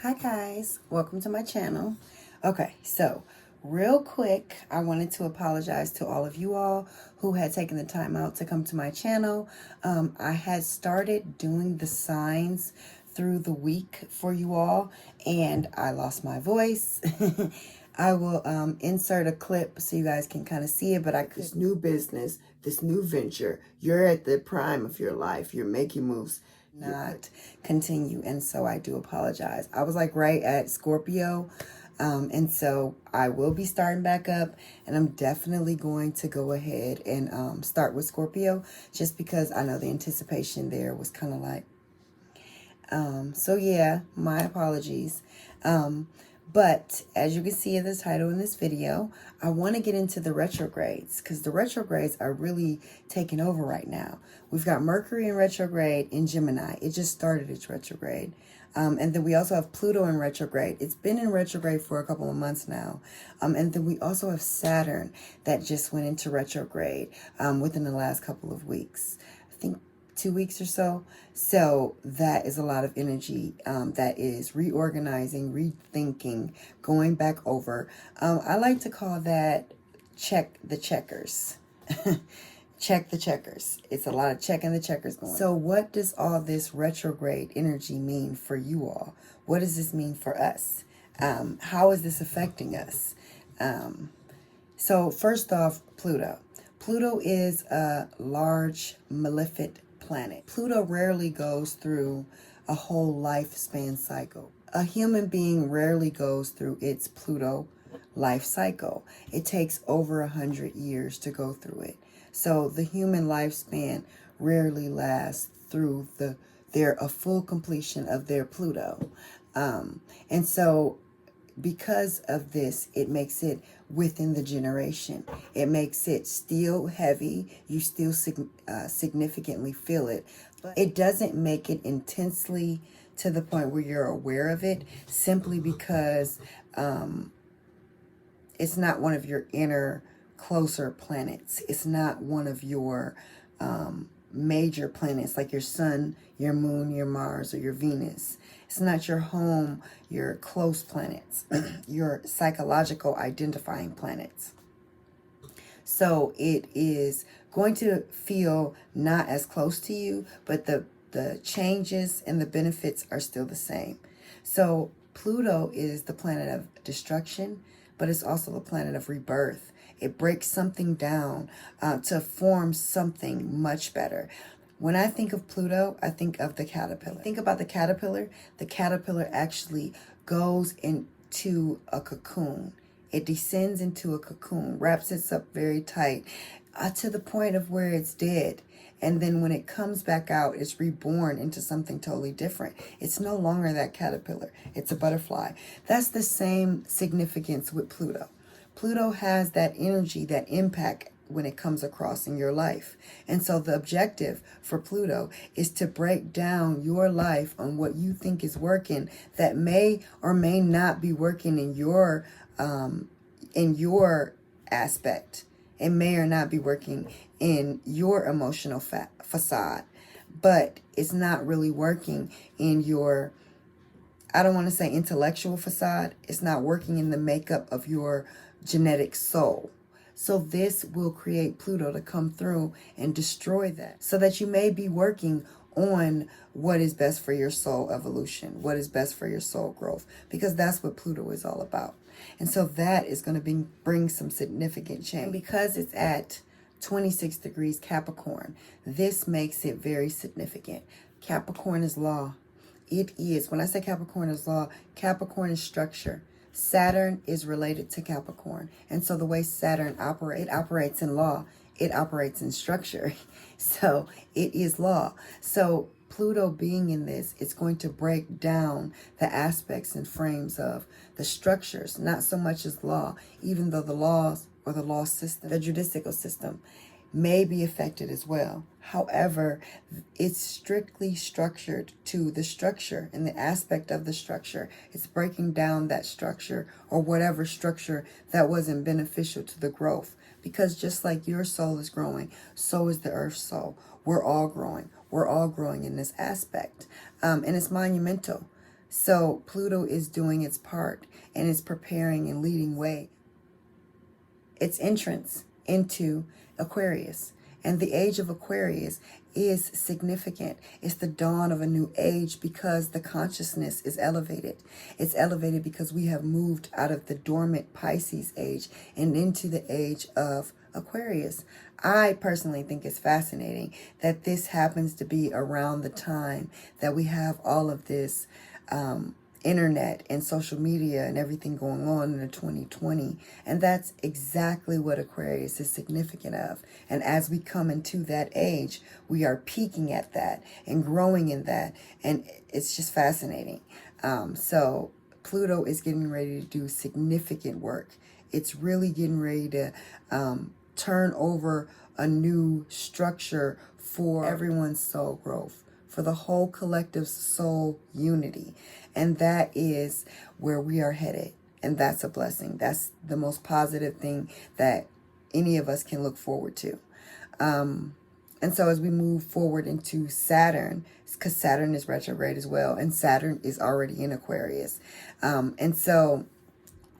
Hi guys, welcome to my channel. Okay, so real quick, I wanted to apologize to all of you all who had taken the time out to come to my channel. I had started doing the signs through the week for you all, and I lost my voice. I will insert a clip so you guys can kind of see it, but this new business, this new venture, you're at the prime of your life. You're making moves. Not continue, and so I do apologize. I was like right at Scorpio, and so I will be starting back up, and I'm definitely going to go ahead and start with Scorpio, just because I know the anticipation there was kind of like, so yeah, my apologies. But as you can see in the title in this video, I want to get into the retrogrades because the retrogrades are really taking over right now. We've got Mercury in retrograde in Gemini. It just started its retrograde. And then we also have Pluto in retrograde. It's been in retrograde for a couple of months now. And then we also have Saturn that just went into retrograde within the last couple of weeks. I think 2 weeks or so. So that is a lot of energy that is reorganizing, rethinking, going back over. I like to call that check the checkers. Check the checkers. It's a lot of checking the checkers going on. So what does all this retrograde energy mean for you all? What does this mean for us? How is this affecting us? So first off, Pluto. Pluto is a large, malefic planet. Pluto rarely goes through a whole lifespan cycle. A human being rarely goes through its Pluto life cycle. It takes over 100 years to go through it. So the human lifespan rarely lasts through a full completion of their Pluto. And so because of this, it makes it within the generation. It makes it still heavy. You still significantly feel it. But it doesn't make it intensely to the point where you're aware of it, simply because it's not one of your inner closer planets. It's not one of your major planets like your sun, your moon, your Mars, or your Venus. It's not your home, your close planets, your psychological identifying planets. So it is going to feel not as close to you, but the changes and the benefits are still the same. So Pluto is the planet of destruction, but it's also the planet of rebirth. It breaks something down to form something much better. When I think of Pluto, I think of the caterpillar. Think about the caterpillar. The caterpillar actually goes into a cocoon. It descends into a cocoon, wraps itself very tight to the point of where it's dead. And then when it comes back out, it's reborn into something totally different. It's no longer that caterpillar. It's a butterfly. That's the same significance with Pluto. Pluto has that energy, that impact when it comes across in your life. And so the objective for Pluto is to break down your life on what you think is working that may or may not be working in your aspect. It may or not be working in your emotional facade, but it's not really working in your, I don't want to say intellectual facade. It's not working in the makeup of your genetic soul. So this will create Pluto to come through and destroy that, so that you may be working on what is best for your soul evolution, what is best for your soul growth, because that's what Pluto is all about. And so that is going to bring some significant change. And because it's at 26 degrees Capricorn, this makes it very significant. Capricorn is law. It is, when I say Capricorn is law, Capricorn is structure. Saturn is related to Capricorn. And so the way Saturn operates, it operates in law. It operates in structure. So it is law. So Pluto being in this, it's going to break down the aspects and frames of the structures, not so much as law, even though the laws or the law system, the judicial system, may be affected as well. However, it's strictly structured to the structure and the aspect of the structure. It's breaking down that structure or whatever structure that wasn't beneficial to the growth. Because just like your soul is growing, so is the earth's soul. We're all growing. We're all growing in this aspect. And it's monumental. So Pluto is doing its part and is preparing and leading way, its entrance into Aquarius. And the age of Aquarius is significant. It's the dawn of a new age because the consciousness is elevated. It's elevated because we have moved out of the dormant Pisces age and into the age of Aquarius. I personally think it's fascinating that this happens to be around the time that we have all of this internet and social media and everything going on in the 2020. And that's exactly what Aquarius is significant of. And as we come into that age, we are peaking at that and growing in that. And it's just fascinating. So Pluto is getting ready to do significant work. It's really getting ready to turn over a new structure for everyone's soul growth, for the whole collective soul unity. And that is where we are headed. And that's a blessing. That's the most positive thing that any of us can look forward to. And so as we move forward into Saturn, because Saturn is retrograde as well, and Saturn is already in Aquarius. And so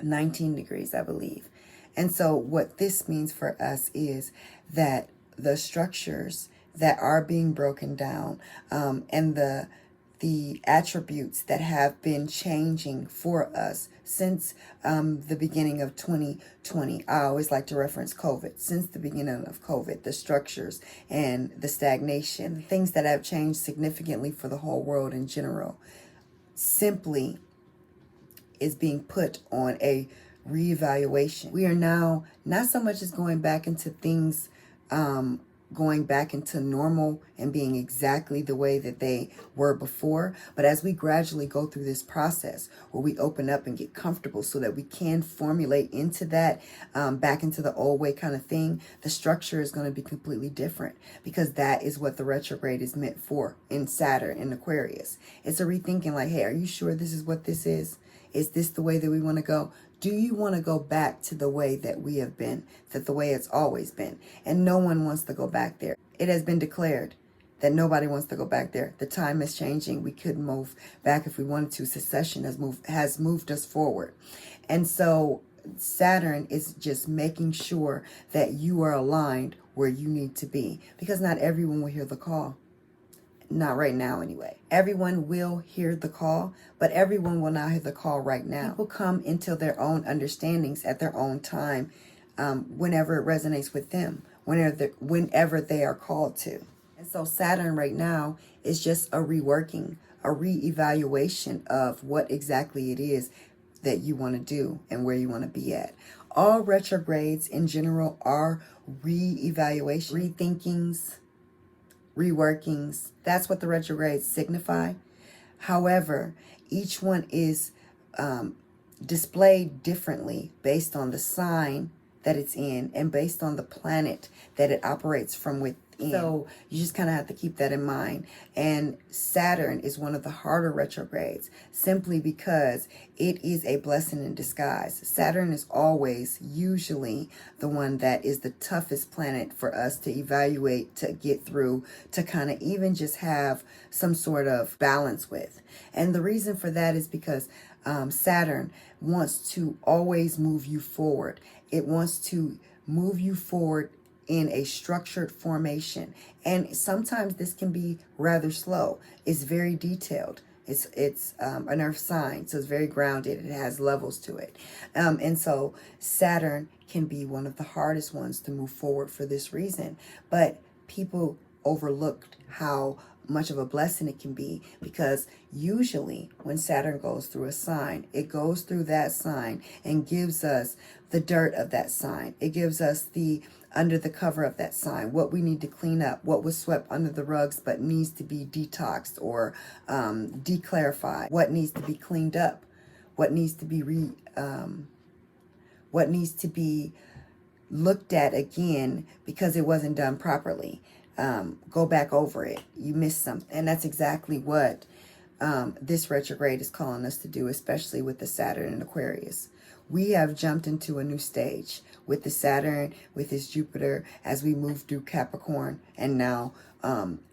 19 degrees, I believe. And so what this means for us is that the structures that are being broken down, and the attributes that have been changing for us since the beginning of 2020. I always like to reference COVID. Since the beginning of COVID, the structures and the stagnation, things that have changed significantly for the whole world in general, simply is being put on a reevaluation. We are now not so much as going back into things, going back into normal and being exactly the way that they were before. But as we gradually go through this process where we open up and get comfortable so that we can formulate into that, back into the old way kind of thing, the structure is going to be completely different, because that is what the retrograde is meant for in Saturn and Aquarius. It's a rethinking, like, hey, are you sure this is what this is? Is this the way that we want to go? Do you want to go back to the way that we have been, that the way it's always been? And no one wants to go back there. It has been declared that nobody wants to go back there. The time is changing. We could move back if we wanted to. Secession has moved us forward. And so Saturn is just making sure that you are aligned where you need to be, because not everyone will hear the call. Not right now, anyway. Everyone will hear the call, but everyone will not hear the call right now. People come into their own understandings at their own time, whenever it resonates with them, whenever they are called to. And so Saturn right now is just a reworking, a reevaluation of what exactly it is that you want to do and where you want to be at. All retrogrades in general are reevaluation, rethinkings, reworkings. That's what the retrogrades signify. However, each one is displayed differently based on the sign that it's in and based on the planet that it operates from within. So you just kind of have to keep that in mind. And Saturn is one of the harder retrogrades simply because it is a blessing in disguise. Saturn is always usually the one that is the toughest planet for us to evaluate, to get through, to kind of even just have some sort of balance with. And the reason for that is because Saturn wants to always move you forward. It wants to move you forward in a structured formation. And sometimes this can be rather slow. It's very detailed. It's an earth sign, so it's very grounded. It has levels to it. And so Saturn can be one of the hardest ones to move forward for this reason. But people overlooked how much of a blessing it can be, because usually when Saturn goes through a sign, it goes through that sign and gives us the dirt of that sign. It gives us the under the cover of that sign, what we need to clean up, what was swept under the rugs but needs to be detoxed or declarified, what needs to be cleaned up, what needs to be what needs to be looked at again because it wasn't done properly. Go back over it. You missed something. And that's exactly what this retrograde is calling us to do, especially with the Saturn and Aquarius. We have jumped into a new stage with the Saturn, with his Jupiter, as we move through Capricorn, and now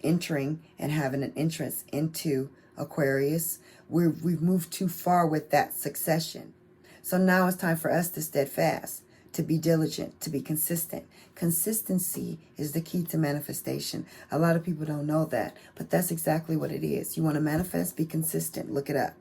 entering and having an entrance into Aquarius. We've moved too far with that succession. So now it's time for us to steadfast, to be diligent, to be consistent. Consistency is the key to manifestation. A lot of people don't know that, but that's exactly what it is. You want to manifest, be consistent. Look it up.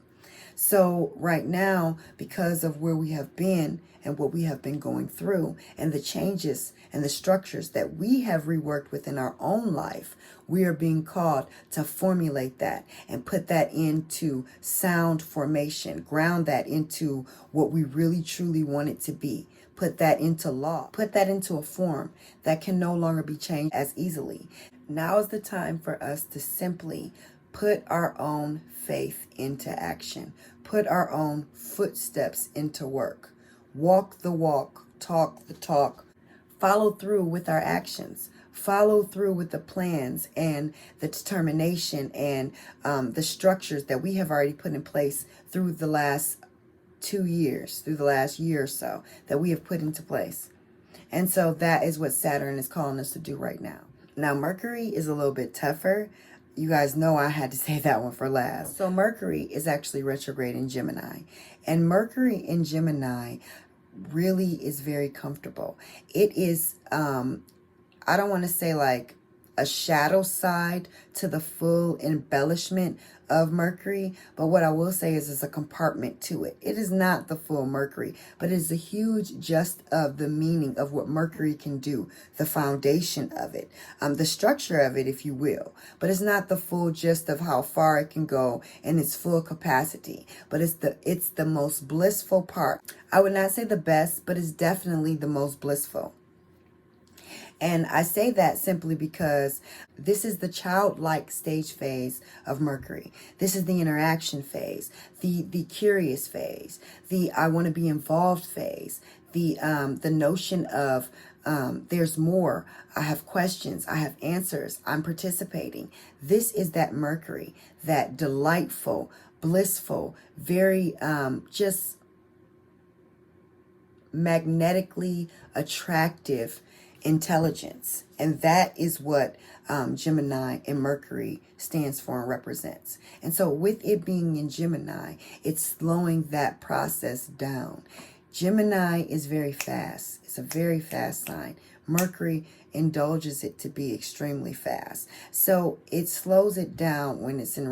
So right now, because of where we have been and what we have been going through and the changes and the structures that we have reworked within our own life, we are being called to formulate that and put that into sound formation, ground that into what we really truly want it to be. Put that into law, put that into a form that can no longer be changed as easily. Now is the time for us to simply put our own faith into action, put our own footsteps into work, walk the walk, talk the talk, follow through with our actions, follow through with the plans and the determination and the structures that we have already put in place through the last 2 years, through the last year or so that we have put into place. And so that is what Saturn is calling us to do right now. Now, Mercury is a little bit tougher. You guys know I had to say that one for last. So Mercury is actually retrograde in Gemini. And Mercury in Gemini really is very comfortable. It is, I don't want to say like a shadow side to the full embellishment of Mercury, but what I will say is it's a compartment to it. It is not the full Mercury, but it is a huge just of the meaning of what Mercury can do, the foundation of it, the structure of it, if you will. But it's not the full gist of how far it can go in its full capacity. But it's the most blissful part. I would not say the best, but it's definitely the most blissful. And I say that simply because this is the childlike stage phase of Mercury. This is the interaction phase, the curious phase, the I want to be involved phase, the notion of there's more. I have questions. I have answers. I'm participating. This is that Mercury, that delightful, blissful, very just magnetically attractive intelligence. And that is what Gemini and Mercury stands for and represents. And so with it being in Gemini, it's slowing that process down. Gemini is very fast. It's a very fast sign. Mercury indulges it to be extremely fast. So it slows it down when it's in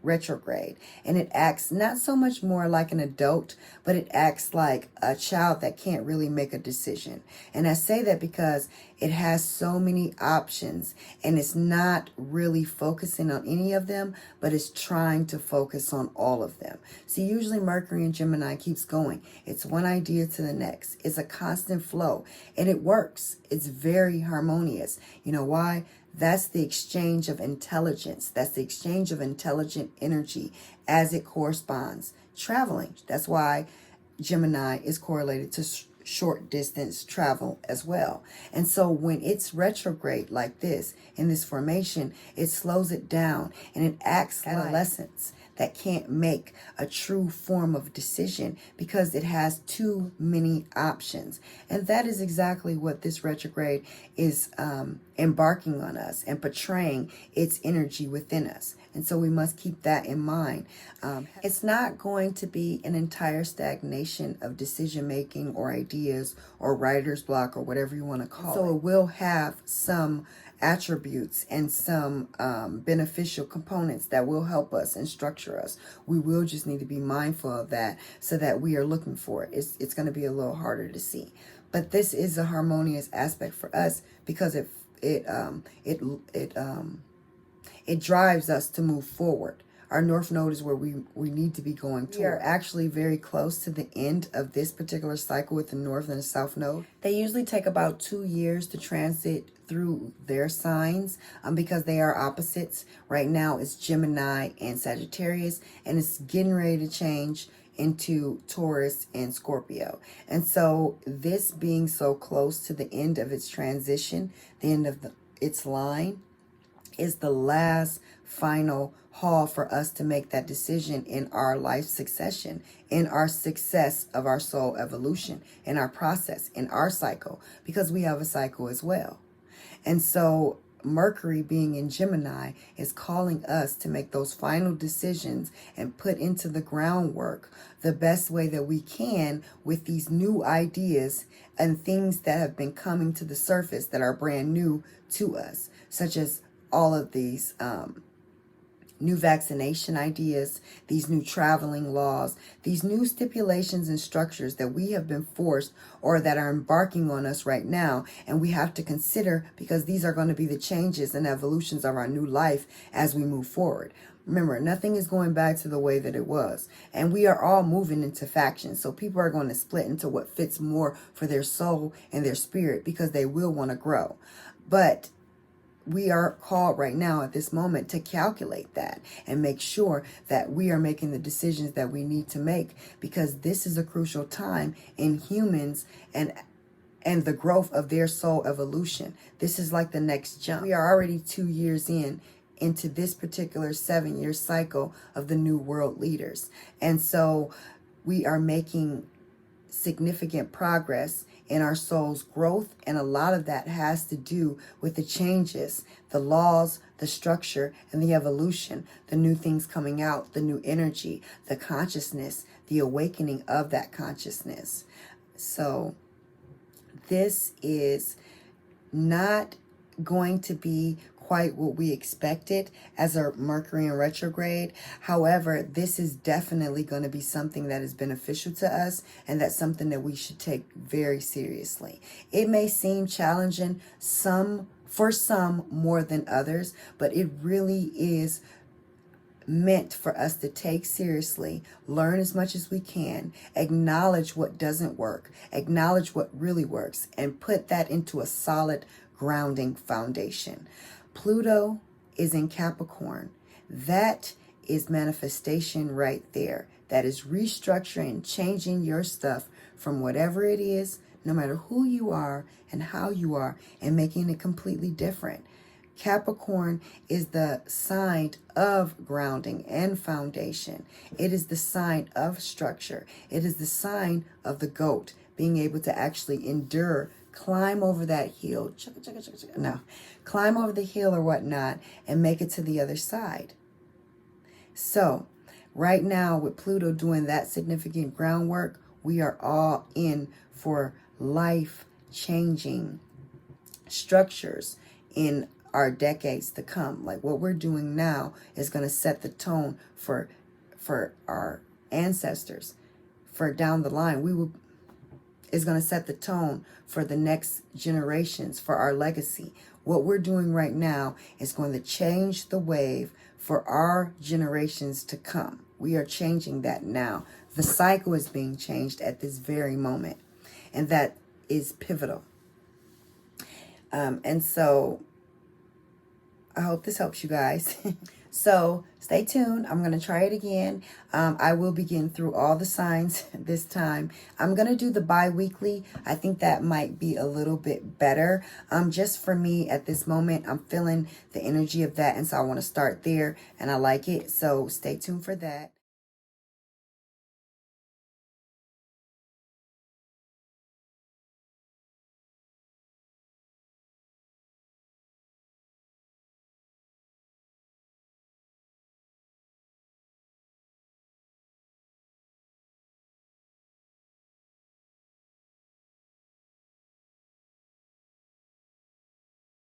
retrograde, and it acts not so much more like an adult, but it acts like a child that can't really make a decision. And I say that because it has so many options and it's not really focusing on any of them, but it's trying to focus on all of them. So usually Mercury and Gemini keeps going. It's one idea to the next. It's a constant flow and it works. It's very harmonious. You know why? That's the exchange of intelligence. That's the exchange of intelligent energy as it corresponds. Traveling. That's why Gemini is correlated to short distance travel as well. And so when it's retrograde like this, in this formation, it slows it down and it acts like adolescents that can't make a true form of decision because it has too many options. And that is exactly what this retrograde is embarking on us and portraying its energy within us. And so we must keep that in mind. It's not going to be an entire stagnation of decision making or ideas or writer's block or whatever you want to call it. So it will have some attributes and some beneficial components that will help us and structure us. We will just need to be mindful of that so that we are looking for it. It's going to be a little harder to see. But this is a harmonious aspect for us because it drives us to move forward. Our North Node is where we need to be going to. We are actually very close to the end of this particular cycle with the North and the South Node. They usually take about 2 years to transit through their signs because they are opposites. Right now it's Gemini and Sagittarius, and it's getting ready to change into Taurus and Scorpio. And so this being so close to the end of its transition, the end of its line, is the last final haul for us to make that decision in our life succession, in our success of our soul evolution, in our process, in our cycle, because we have a cycle as well. And so Mercury being in Gemini is calling us to make those final decisions and put into the groundwork the best way that we can with these new ideas and things that have been coming to the surface that are brand new to us, such as all of these new vaccination ideas, these new traveling laws, these new stipulations and structures that we have been forced or that are embarking on us right now. And we have to consider, because these are going to be the changes and evolutions of our new life as we move forward. Remember, nothing is going back to the way that it was. And we are all moving into factions. So people are going to split into what fits more for their soul and their spirit, because they will want to grow. But we are called right now at this moment to calculate that and make sure that we are making the decisions that we need to make, because this is a crucial time in humans and the growth of their soul evolution. This is like the next jump. We are already 2 years into this particular 7-year cycle of the new world leaders. And so we are making significant progress in our soul's growth, and a lot of that has to do with the changes, the laws, the structure, and the evolution, the new things coming out, the new energy, the consciousness, the awakening of that consciousness. So this is not going to be quite what we expected as a Mercury in retrograde. However, this is definitely going to be something that is beneficial to us, and that's something that we should take very seriously. It may seem challenging for some more than others, but it really is meant for us to take seriously, learn as much as we can, acknowledge what doesn't work, acknowledge what really works, and put that into a solid grounding foundation. Pluto is in Capricorn. That is manifestation right there. That is restructuring, changing your stuff from whatever it is, no matter who you are and how you are, and making it completely different. Capricorn is the sign of grounding and foundation. It is the sign of structure. It is the sign of the goat, being able to actually endure, climb over that hill, climb over the hill or whatnot, and make it to the other side. So right now, with Pluto doing that significant groundwork, we are all in for life-changing structures in our decades to come. Like what we're doing now is going to set the tone for our ancestors, for down the line. Is going to set the tone for the next generations, for our legacy. What we're doing right now is going to change the wave for our generations to come. We are changing that now. The cycle is being changed at this very moment, and that is pivotal. And so I hope this helps you guys. So stay tuned. I'm going to try it again. I will begin through all the signs this time. I'm going to do the bi-weekly. I think that might be a little bit better. Just for me at this moment, I'm feeling the energy of that. And so I want to start there, and I like it. So stay tuned for that.